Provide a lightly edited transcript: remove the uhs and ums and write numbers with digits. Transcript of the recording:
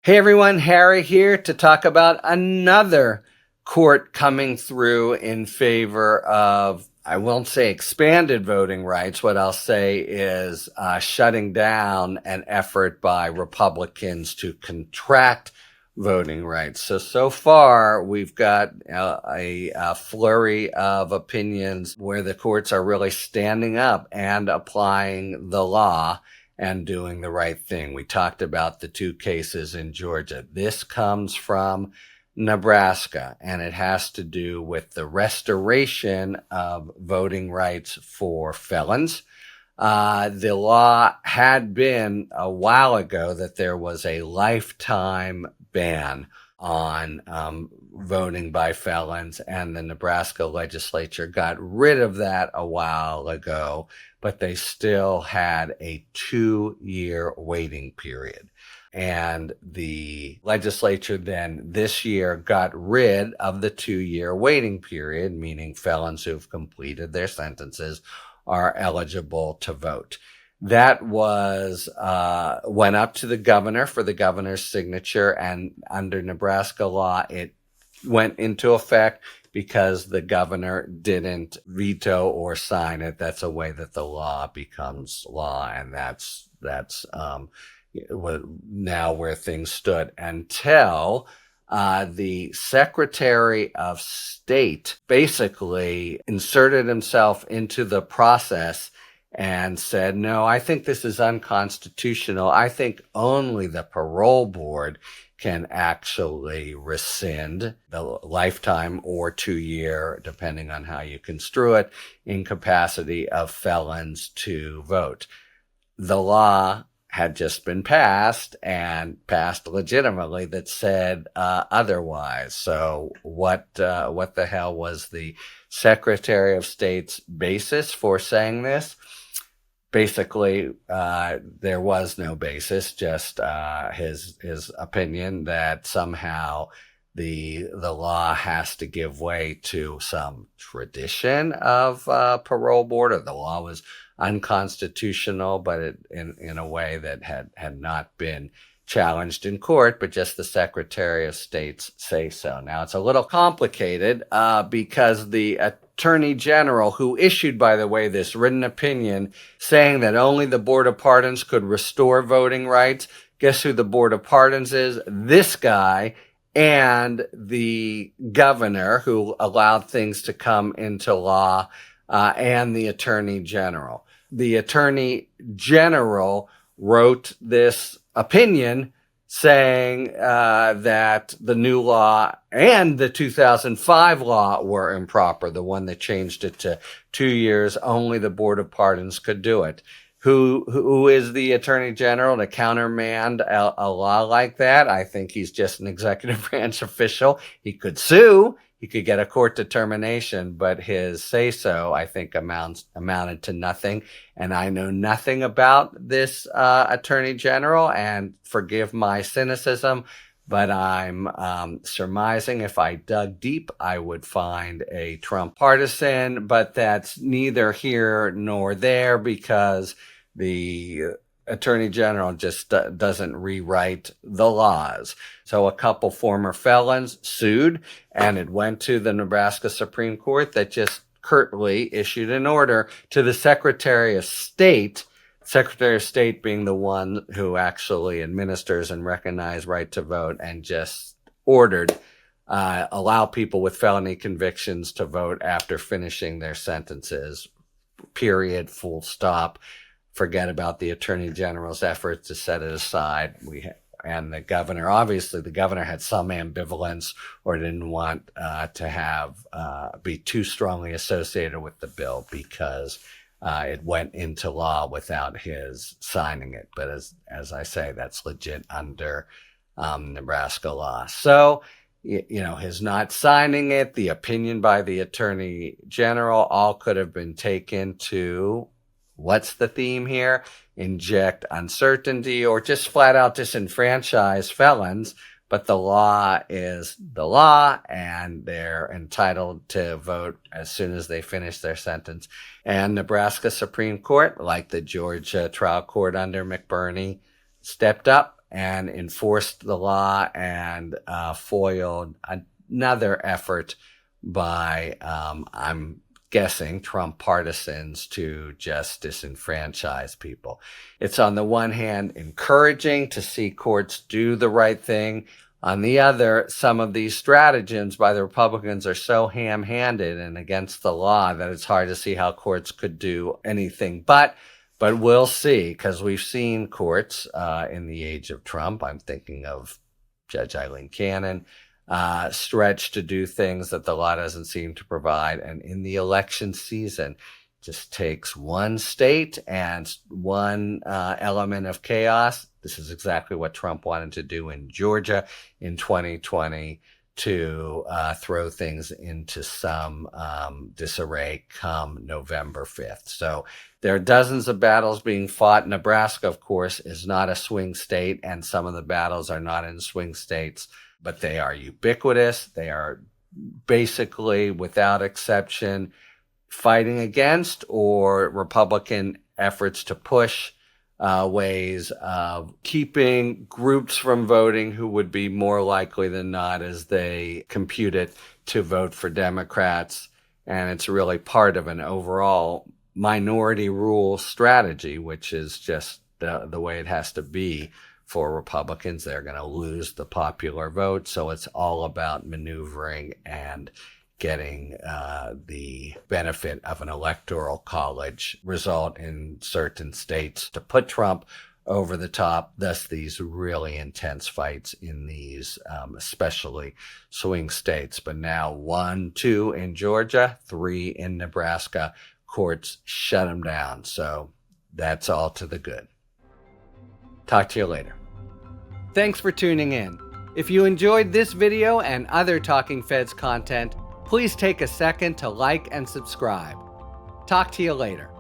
Hey everyone, Harry here to talk about another court coming through in favor of, I won't say expanded voting rights. What I'll say is shutting down an effort by Republicans to contract voting rights. So far, we've got a flurry of opinions where the courts are really standing up and applying the law and doing the right thing. We talked about the two cases in Georgia. This comes from Nebraska, and it has to do with the restoration of voting rights for felons. The law had been a while ago that there was a lifetime ban on voting by felons, and the Nebraska legislature got rid of that a while ago, but they still had a 2-year waiting period. And the legislature then this year got rid of the 2-year waiting period, meaning felons who've completed their sentences are eligible to vote. That was went up to the governor for the governor's signature, and under Nebraska law, it went into effect because the governor didn't veto or sign it. That's a way that the law becomes law, and that's now where things stood until the Secretary of State basically inserted himself into the process and said, no, I think this is unconstitutional. I think only the parole board can actually rescind the lifetime or 2-year, depending on how you construe it, incapacity of felons to vote. The law had just been passed and passed legitimately that said otherwise. So what the hell was the Secretary of State's basis for saying this? Basically, there was no basis, just his opinion that somehow the law has to give way to some tradition of parole board, or the law was unconstitutional, but in a way that had not been challenged in court, but just the Secretary of State's say so. Now, it's a little complicated because the Attorney General, who issued, by the way, this written opinion saying that only the Board of Pardons could restore voting rights, guess who the Board of Pardons is? This guy and the governor who allowed things to come into law, and the Attorney General. The Attorney General wrote this opinion saying that the new law and the 2005 law were improper, the one that changed it to 2 years. Only the Board of Pardons could do it. Who is the Attorney General to countermand a law like that? I think he's just an executive branch official. He could sue. He could get a court determination, but his say-so, I think, amounted to nothing. And I know nothing about this Attorney General, and forgive my cynicism, but I'm surmising if I dug deep, I would find a Trump partisan, but that's neither here nor there because the Attorney General just doesn't rewrite the laws. So a couple former felons sued, and it went to the Nebraska Supreme Court that just curtly issued an order to the Secretary of State being the one who actually administers and recognizes right to vote, and just ordered allow people with felony convictions to vote after finishing their sentences, period, full stop. Forget about the Attorney General's efforts to set it aside. And the governor, obviously the governor had some ambivalence or didn't want to have be too strongly associated with the bill because it went into law without his signing it. But as I say, that's legit under Nebraska law. So, his not signing it, the opinion by the Attorney General, all could have been taken to, what's the theme here? Inject uncertainty or just flat out disenfranchise felons. But the law is the law, and they're entitled to vote as soon as they finish their sentence. And Nebraska Supreme Court, like the Georgia trial court under McBurney, stepped up and enforced the law and foiled another effort by, I'm guessing, Trump partisans to just disenfranchise people. It's on the one hand encouraging to see courts do the right thing. On the other, some of these stratagems by the Republicans are so ham-handed and against the law that it's hard to see how courts could do anything. But we'll see, because we've seen courts in the age of Trump. I'm thinking of Judge Eileen Cannon, stretch to do things that the law doesn't seem to provide. And in the election season, just takes one state and one element of chaos. This is exactly what Trump wanted to do in Georgia in 2020 to throw things into some disarray come November 5th. So there are dozens of battles being fought. Nebraska, of course, is not a swing state, and some of the battles are not in swing states, but they are ubiquitous. They are basically, without exception, fighting against or Republican efforts to push ways of keeping groups from voting who would be more likely than not, as they compute it, to vote for Democrats. And it's really part of an overall minority rule strategy, which is just the way it has to be for Republicans. They're going to lose the popular vote. So it's all about maneuvering and getting the benefit of an electoral college result in certain states to put Trump over the top. Thus, these really intense fights in these especially swing states. But now 1, 2 in Georgia, 3 in Nebraska. Courts shut them down. So that's all to the good. Talk to you later. Thanks for tuning in. If you enjoyed this video and other Talking Feds content, please take a second to like and subscribe. Talk to you later.